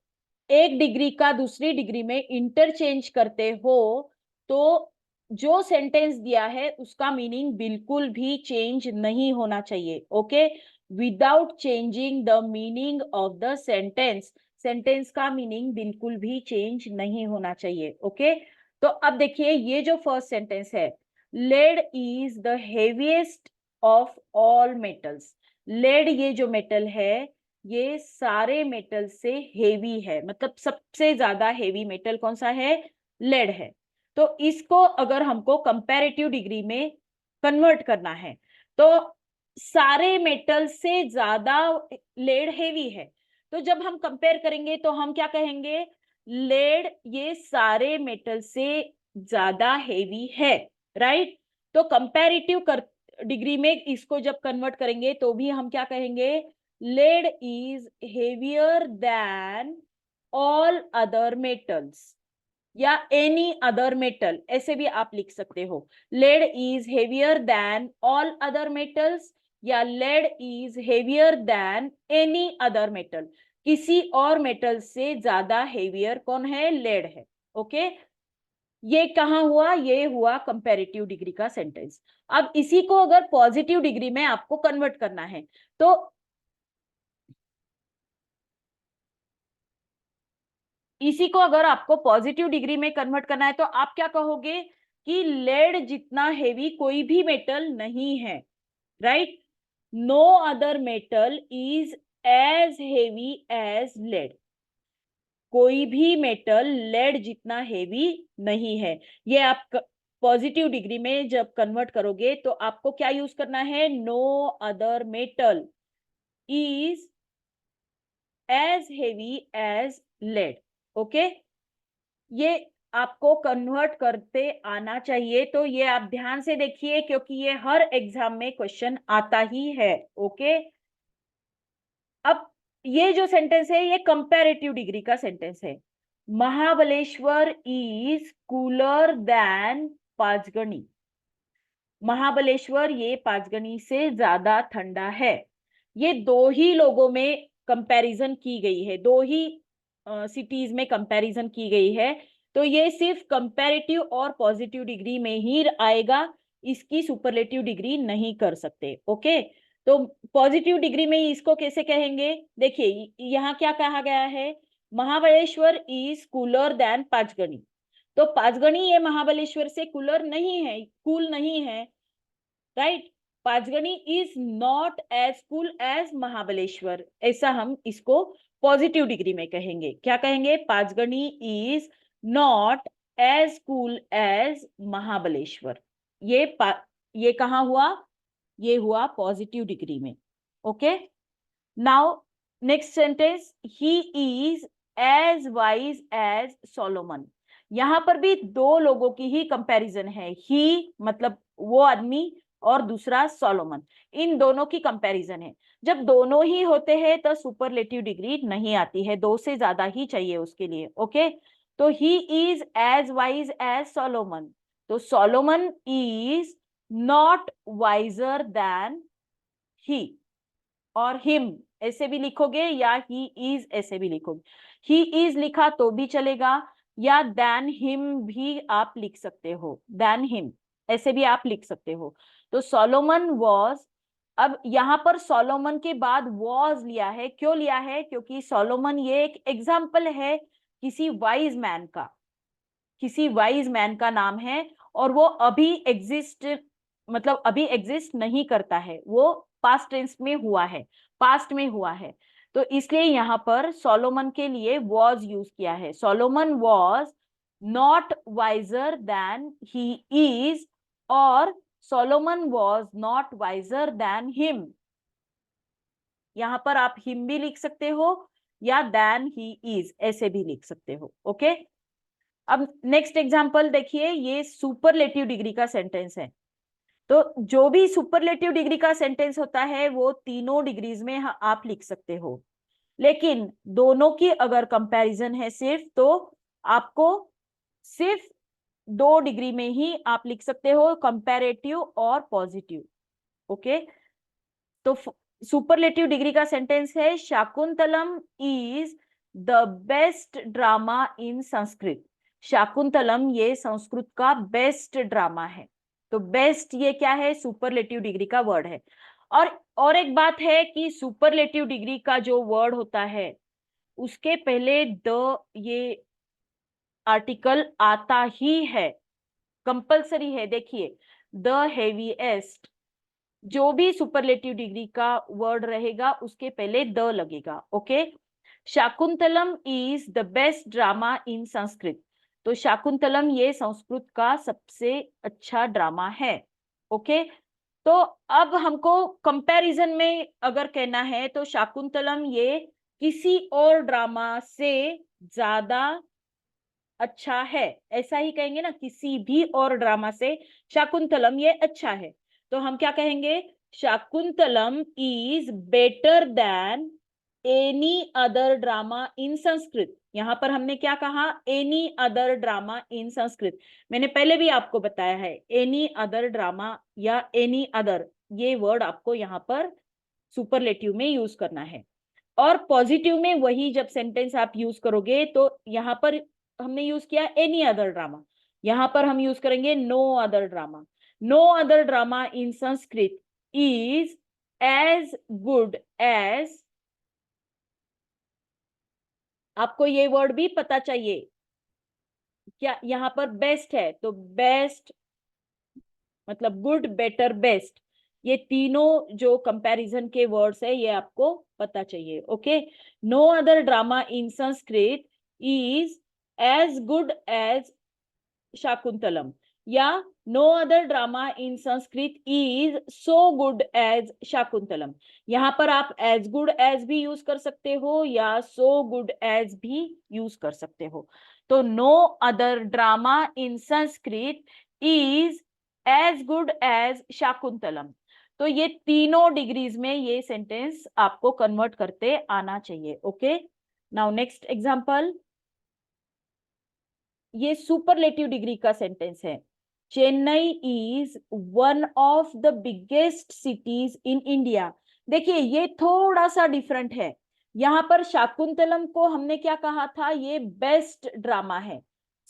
एक डिग्री का दूसरी डिग्री में इंटरचेंज करते हो तो जो सेंटेंस दिया है उसका मीनिंग बिल्कुल भी चेंज नहीं होना चाहिए। Okay, without changing the meaning of the sentence, sentence का मीनिंग बिल्कुल भी चेंज नहीं होना चाहिए। ओके, तो अब देखिए ये जो फर्स्ट सेंटेंस है, lead is the heaviest of all metals. Lead ये जो मेटल है ये सारे मेटल से हेवी है, मतलब सबसे ज्यादा हेवी मेटल कौन सा है? लेड है। तो इसको अगर हमको कंपैरेटिव डिग्री में कन्वर्ट करना है तो सारे मेटल से ज्यादा लेड हेवी है, तो जब हम कंपेयर करेंगे तो हम क्या कहेंगे? लेड ये सारे मेटल से ज्यादा हेवी है, राइट? तो कंपैरेटिव कर डिग्री में इसको जब कन्वर्ट करेंगे तो भी हम क्या कहेंगे? lead is heavier than all other metals या any other metal, ऐसे भी आप लिख सकते हो। lead is heavier than all other metals या lead is heavier than any other metal, किसी और मेटल से ज्यादा हेवियर कौन है? लेड है। ओके, ये कहाँ हुआ? ये हुआ कंपैरेटिव डिग्री का सेंटेंस। अब इसी को अगर पॉजिटिव डिग्री में आपको कन्वर्ट करना है तो इसी को अगर आपको पॉजिटिव डिग्री में कन्वर्ट करना है तो आप क्या कहोगे? कि लेड जितना हेवी कोई भी मेटल नहीं है, right? No other metal is as heavy as lead. कोई भी मेटल लेड जितना हेवी नहीं है। ये आप पॉजिटिव डिग्री में जब कन्वर्ट करोगे तो आपको क्या यूज करना है? No other metal is as heavy as lead. Okay, ये आपको कन्वर्ट करते आना चाहिए, तो ये आप ध्यान से देखिए क्योंकि ये हर एग्जाम में क्वेश्चन आता ही है। ओके, अब ये जो सेंटेंस है ये कंपैरेटिव डिग्री का सेंटेंस है। Mahabaleshwar is cooler than Panchgani. Mahabaleshwar ये पांचगनी से ज्यादा ठंडा है। ये दो ही लोगों में कंपैरिजन की गई है, दो ही सिटीज में कंपैरिजन की गई है, तो ये सिर्फ कंपैरेटिव और पॉजिटिव डिग्री में ही आएगा, इसकी सुपरलेटिव डिग्री नहीं कर सकते। ओके, तो पॉजिटिव डिग्री में इसको कैसे कहेंगे? देखिए यहाँ क्या कहा गया है? Mahabaleshwar is cooler than Panchgani. तो पांचगनी ये महाबलेश्वर से कूलर नहीं है, कूल नहीं है, right? Panchgani is not as cool as Mahabaleshwar, ऐसा हम इसको पॉजिटिव डिग्री में कहेंगे। क्या कहेंगे? Panchgani is not as cool as Mahabaleshwar. ये कहाँ हुआ, ये हुआ पॉजिटिव डिग्री में। Okay, now next sentence, he is as wise as Solomon. यहां पर भी दो लोगों की ही कंपैरिजन है, ही मतलब वो आदमी और दूसरा सोलोमन, इन दोनों की कंपैरिजन है। जब दोनों ही होते हैं तो सुपरलेटिव डिग्री नहीं आती है, दो से ज्यादा ही चाहिए उसके लिए। ओके, तो he is as wise as Solomon, तो Solomon is not wiser than he, और हिम ऐसे भी लिखोगे या ही इज ऐसे भी लिखोगे। ही इज लिखा तो भी चलेगा, या देन हिम भी आप लिख सकते हो, देन हिम ऐसे भी आप लिख सकते हो। तो सोलोमन वॉज, अब यहां पर सोलोमन के बाद वॉज लिया है, क्यों लिया है, क्योंकि सोलोमन ये एक एग्जाम्पल है किसी वाइज मैन का, किसी वाइज मैन का नाम है, और वो अभी एग्जिस्ट, मतलब अभी एग्जिस्ट नहीं करता है, वो पास्ट टेंस में हुआ है, पास्ट में हुआ है। तो इसलिए यहां पर सोलोमन के लिए वॉज यूज किया है। Solomon was not wiser than he is, और Solomon was not wiser than him. यहां पर आप हिम भी लिख सकते हो या देन ही इज ऐसे भी लिख सकते हो। ओके, अब नेक्स्ट एग्जांपल देखिए, ये सुपरलेटिव डिग्री का सेंटेंस है। तो जो भी सुपरलेटिव डिग्री का सेंटेंस होता है वो तीनों डिग्रीज में आप लिख सकते हो, लेकिन दोनों की अगर कंपैरिजन है सिर्फ, तो आपको सिर्फ 2 डिग्री में ही आप लिख सकते हो, कंपैरेटिव और पॉजिटिव। ओके, तो सुपरलेटिव डिग्री का सेंटेंस है, Shakuntalam is the best drama in Sanskrit. Shakuntalam ये संस्कृत का बेस्ट ड्रामा है। तो बेस्ट ये क्या है, सुपरलेटिव डिग्री का वर्ड है। और एक बात है कि सुपरलेटिव डिग्री का जो वर्ड होता है उसके पहले द ये आर्टिकल आता ही है, कंपल्सरी है। देखिए, द हेवीएस्ट, जो भी सुपरलेटिव डिग्री का वर्ड रहेगा उसके पहले द लगेगा। Okay, Shakuntalam is the best drama in Sanskrit, तो शाकुंतलम ये संस्कृत का सबसे अच्छा ड्रामा है। ओके, तो अब हमको कंपैरिजन में अगर कहना है तो शाकुंतलम ये किसी और ड्रामा से ज्यादा अच्छा है, ऐसा ही कहेंगे ना, किसी भी और ड्रामा से शाकुंतलम ये अच्छा है। तो हम क्या कहेंगे, Shakuntalam is better than any other drama in Sanskrit. यहां पर हमने क्या कहा, any other drama in Sanskrit. मैंने पहले भी आपको बताया है, एनी अदर ड्रामा या एनी अदर ये वर्ड आपको यहाँ पर सुपरलेटिव में यूज करना है। और पॉजिटिव में वही जब सेंटेंस आप यूज करोगे तो यहाँ पर हमने यूज किया एनी अदर ड्रामा, यहाँ पर हम यूज करेंगे no other drama. No other drama in Sanskrit is as good as, आपको ये वर्ड भी पता चाहिए क्या, यहाँ पर बेस्ट है तो बेस्ट मतलब गुड, बेटर, बेस्ट, ये तीनों जो कंपैरिजन के वर्ड्स है ये आपको पता चाहिए। Okay, no other drama in Sanskrit is as good as Shakuntalam, या no other drama in Sanskrit is so good as Shakuntalam. यहाँ पर आप एज गुड एज भी यूज कर सकते हो या सो गुड एज भी यूज कर सकते हो। तो no other drama in Sanskrit is as good as Shakuntalam. तो ये तीनों डिग्रीज में ये सेंटेंस आपको कन्वर्ट करते आना चाहिए। ओके, नाउ नेक्स्ट एग्जांपल, ये सुपरलेटिव डिग्री का सेंटेंस है। Chennai is one of the biggest cities in India. देखिए, ये थोड़ा सा डिफरेंट है। यहाँ पर शाकुंतलम को हमने क्या कहा था, ये बेस्ट ड्रामा है,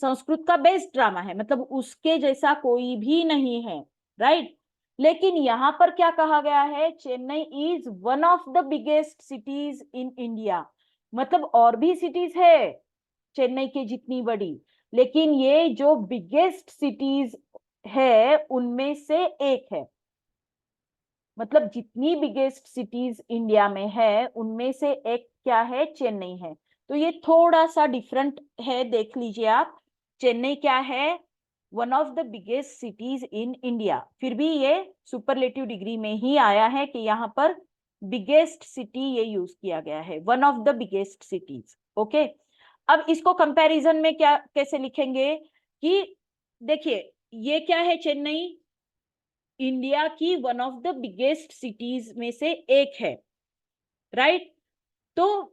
संस्कृत का बेस्ट ड्रामा है, मतलब उसके जैसा कोई भी नहीं है, राइट। लेकिन यहाँ पर क्या कहा गया है, Chennai is one of the biggest cities in India, मतलब और भी सिटीज है चेन्नई के जितनी बड़ी, लेकिन ये जो बिगेस्ट सिटीज है उनमें से एक है, मतलब जितनी बिगेस्ट सिटीज इंडिया में है उनमें से एक क्या है, चेन्नई है। तो ये थोड़ा सा डिफरेंट है, देख लीजिए आप। चेन्नई क्या है, one of the biggest cities in India, फिर भी ये सुपरलेटिव डिग्री में ही आया है कि यहाँ पर बिगेस्ट सिटी ये यूज किया गया है, one of the biggest cities. Okay, अब इसको कंपैरिजन में क्या कैसे लिखेंगे कि देखिए ये क्या है, चेन्नई इंडिया की one of the biggest cities में से एक है, राइट। तो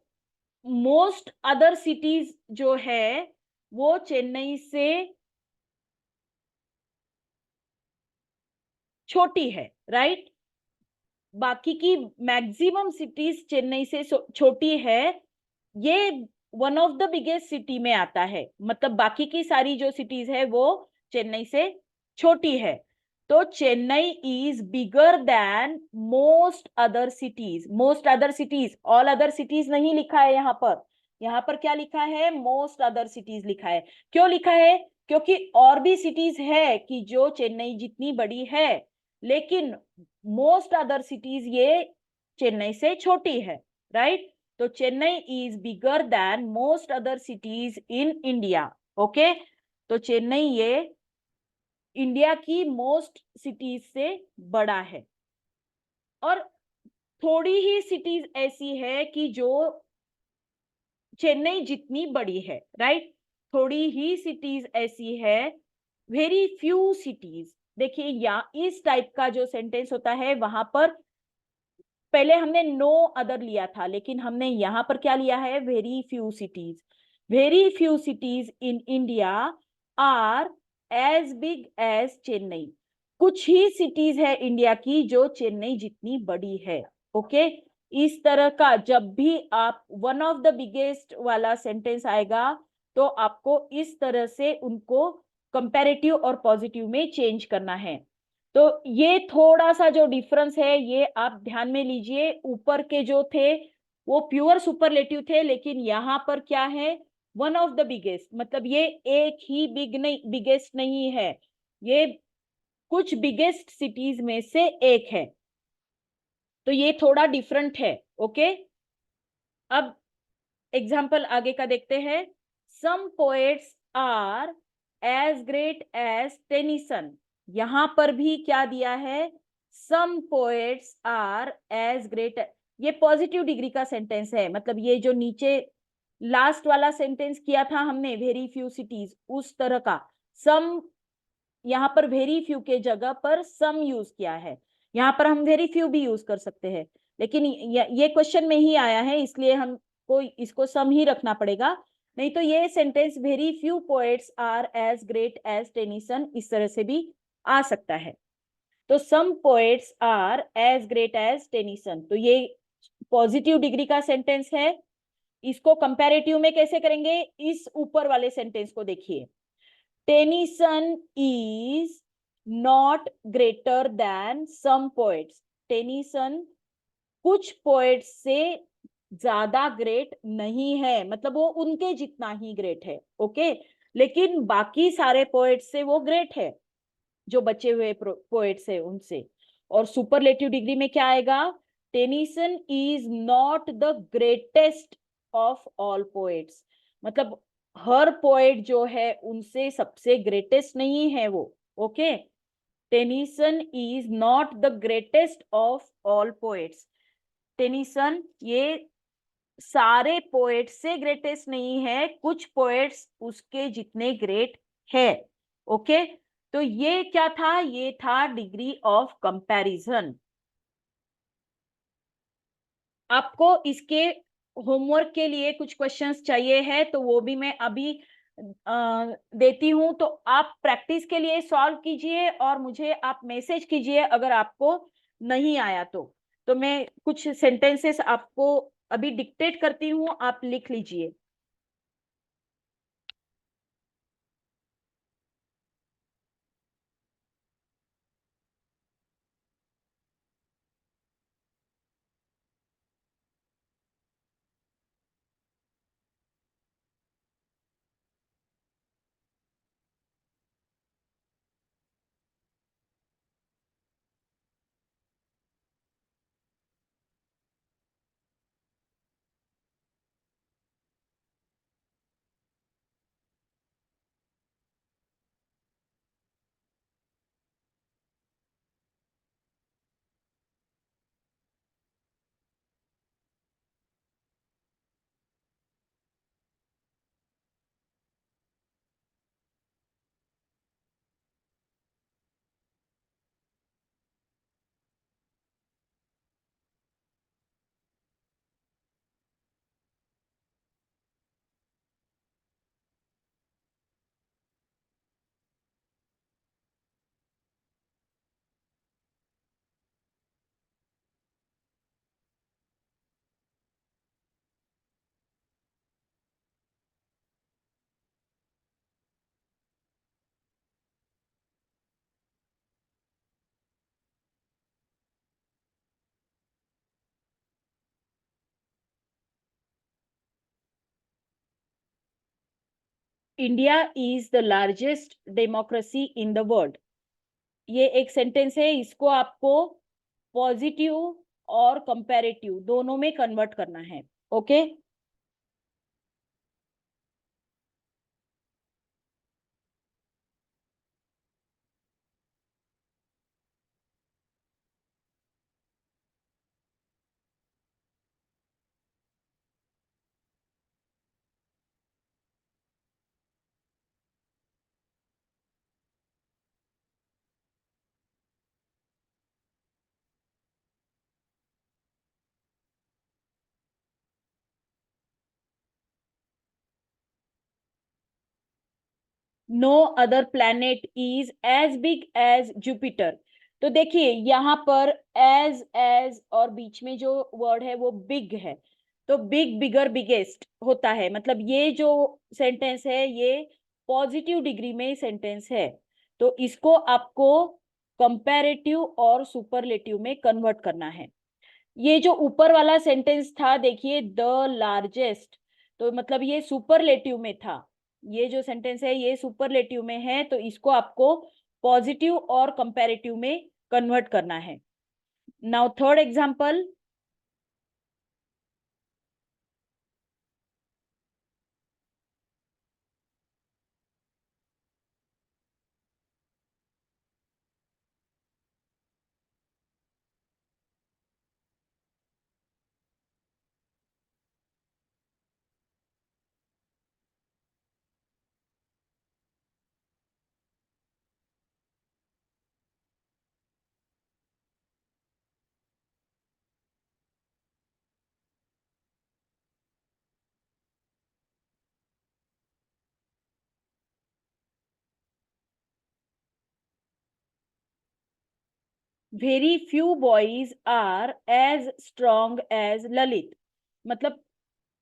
मोस्ट अदर सिटीज जो है वो चेन्नई से छोटी है, राइट। बाकी की मैक्सिमम सिटीज चेन्नई से छोटी है, ये one of the biggest city में आता है, मतलब बाकी की सारी जो सिटीज है वो चेन्नई से छोटी है। तो Chennai is bigger than most other cities, most other cities, all other cities नहीं लिखा है यहाँ पर, यहाँ पर क्या लिखा है, मोस्ट अदर सिटीज लिखा है। क्यों लिखा है, क्योंकि और भी सिटीज है कि जो चेन्नई जितनी बड़ी है, लेकिन मोस्ट अदर सिटीज ये चेन्नई से छोटी है, राइट। तो Chennai is bigger than most other cities in India. Okay, तो चेन्नई ये इंडिया की मोस्ट सिटीज से बड़ा है। और थोड़ी ही सिटीज ऐसी है कि जो चेन्नई जितनी बड़ी है, राइट, थोड़ी ही सिटीज ऐसी है, वेरी फ्यू सिटीज। देखिए या इस टाइप का जो सेंटेंस होता है वहां पर पहले हमने नो अदर लिया था, लेकिन हमने यहां पर क्या लिया है, very few cities. Very few cities in India are as big as Chennai, कुछ ही सिटीज है इंडिया की जो चेन्नई जितनी बड़ी है। ओके, इस तरह का जब भी आप वन ऑफ द बिगेस्ट वाला सेंटेंस आएगा तो आपको इस तरह से उनको कंपैरेटिव और पॉजिटिव में चेंज करना है। तो ये थोड़ा सा जो डिफरेंस है ये आप ध्यान में लीजिए, ऊपर के जो थे वो प्योर सुपरलेटिव थे, लेकिन यहाँ पर क्या है, वन ऑफ द बिगेस्ट, मतलब ये एक ही बिग नहीं, बिगेस्ट नहीं है, ये कुछ बिगेस्ट सिटीज में से एक है। तो ये थोड़ा डिफरेंट है। ओके, अब एग्जाम्पल आगे का देखते हैं। Some poets are as great as Tennyson, यहां पर भी क्या दिया है, some poets are as great, ये पॉजिटिव डिग्री का सेंटेंस है, मतलब ये जो नीचे लास्ट वाला सेंटेंस किया था हमने वेरी फ्यू सिटीज, उस तरह का सम, यहाँ पर वेरी फ्यू के जगह पर सम यूज किया है। यहाँ पर हम वेरी फ्यू भी यूज कर सकते हैं, लेकिन ये क्वेश्चन में ही आया है इसलिए हमको इसको सम ही रखना पड़ेगा, नहीं तो ये sentence very few poets are as great as Tennyson इस तरह से भी आ सकता है। तो some poets are as great as Tennyson, तो ये पॉजिटिव डिग्री का सेंटेंस है। इसको कंपैरेटिव में कैसे करेंगे, इस ऊपर वाले सेंटेंस को देखिए, Tennyson is not greater than some poets, Tennyson कुछ पोएट्स से ज्यादा ग्रेट नहीं है, मतलब वो उनके जितना ही ग्रेट है। ओके, लेकिन बाकी सारे पोएट्स से वो ग्रेट है, जो बचे हुए पोएट्स है उनसे। और सुपरलेटिव डिग्री में क्या आएगा, Tennyson is not the greatest of all poets, मतलब हर पोएट जो है उनसे सबसे ग्रेटेस्ट नहीं है वो। Okay, Tennyson is not the greatest of all poets, Tennyson ये सारे पोएट्स से ग्रेटेस्ट नहीं है, कुछ पोएट्स उसके जितने ग्रेट है। ओके, तो ये क्या था, ये था डिग्री ऑफ कंपैरिजन। आपको इसके होमवर्क के लिए कुछ क्वेश्चंस चाहिए है तो वो भी मैं अभी देती हूं, तो आप प्रैक्टिस के लिए सॉल्व कीजिए और मुझे आप मैसेज कीजिए अगर आपको नहीं आया तो मैं कुछ सेंटेंसेस आपको अभी डिक्टेट करती हूँ, आप लिख लीजिए। India is the largest democracy in the world. ये एक सेंटेंस है, इसको आपको पॉजिटिव और कंपैरेटिव दोनों में कन्वर्ट करना है। Okay, no other planet is as big as Jupiter. तो देखिए यहाँ पर एज और बीच में जो वर्ड है वो बिग है, तो बिग, बिगर, बिगेस्ट होता है। मतलब ये जो सेंटेंस है ये पॉजिटिव डिग्री में सेंटेंस है, तो इसको आपको कंपैरेटिव और सुपरलेटिव में कन्वर्ट करना है। ये जो ऊपर वाला सेंटेंस था देखिए, द लार्जेस्ट, तो मतलब ये सुपरलेटिव में था। ये जो सेंटेंस है ये सुपरलेटिव में है, तो इसको आपको पॉजिटिव और कंपैरेटिव में कन्वर्ट करना है। Now third example, very few boys are as strong as Lalit. मतलब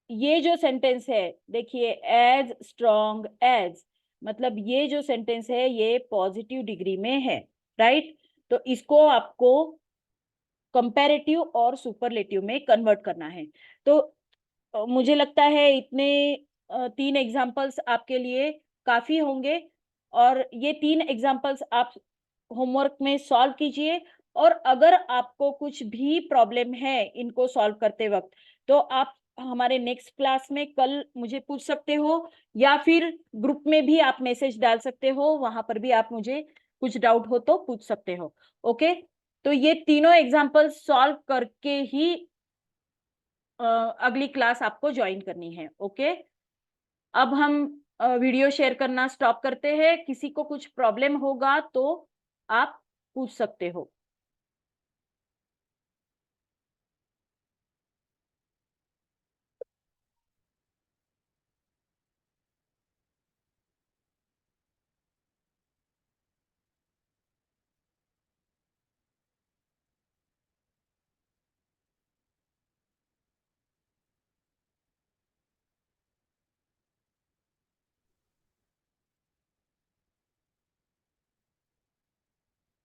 ये जो सेंटेंस है देखिए, एज स्ट्रॉन्ग एज, मतलब ये जो सेंटेंस है ये पॉजिटिव डिग्री में है, राइट। तो इसको आपको कंपैरेटिव और सुपरलेटिव में कन्वर्ट करना है। तो मुझे लगता है इतने 3 एग्जांपल्स आपके लिए काफी होंगे, और ये 3 एग्जांपल्स आप होमवर्क में सॉल्व कीजिए। और अगर आपको कुछ भी प्रॉब्लम है इनको सॉल्व करते वक्त, तो आप हमारे नेक्स्ट क्लास में कल मुझे पूछ सकते हो, या फिर ग्रुप में भी आप मैसेज डाल सकते हो, वहां पर भी आप मुझे कुछ डाउट हो तो पूछ सकते हो। ओके, तो ये तीनों एग्जांपल सॉल्व करके ही अगली क्लास आपको ज्वाइन करनी है। ओके, अब हम वीडियो शेयर करना स्टॉप करते हैं। किसी को कुछ प्रॉब्लम होगा तो आप पूछ सकते हो।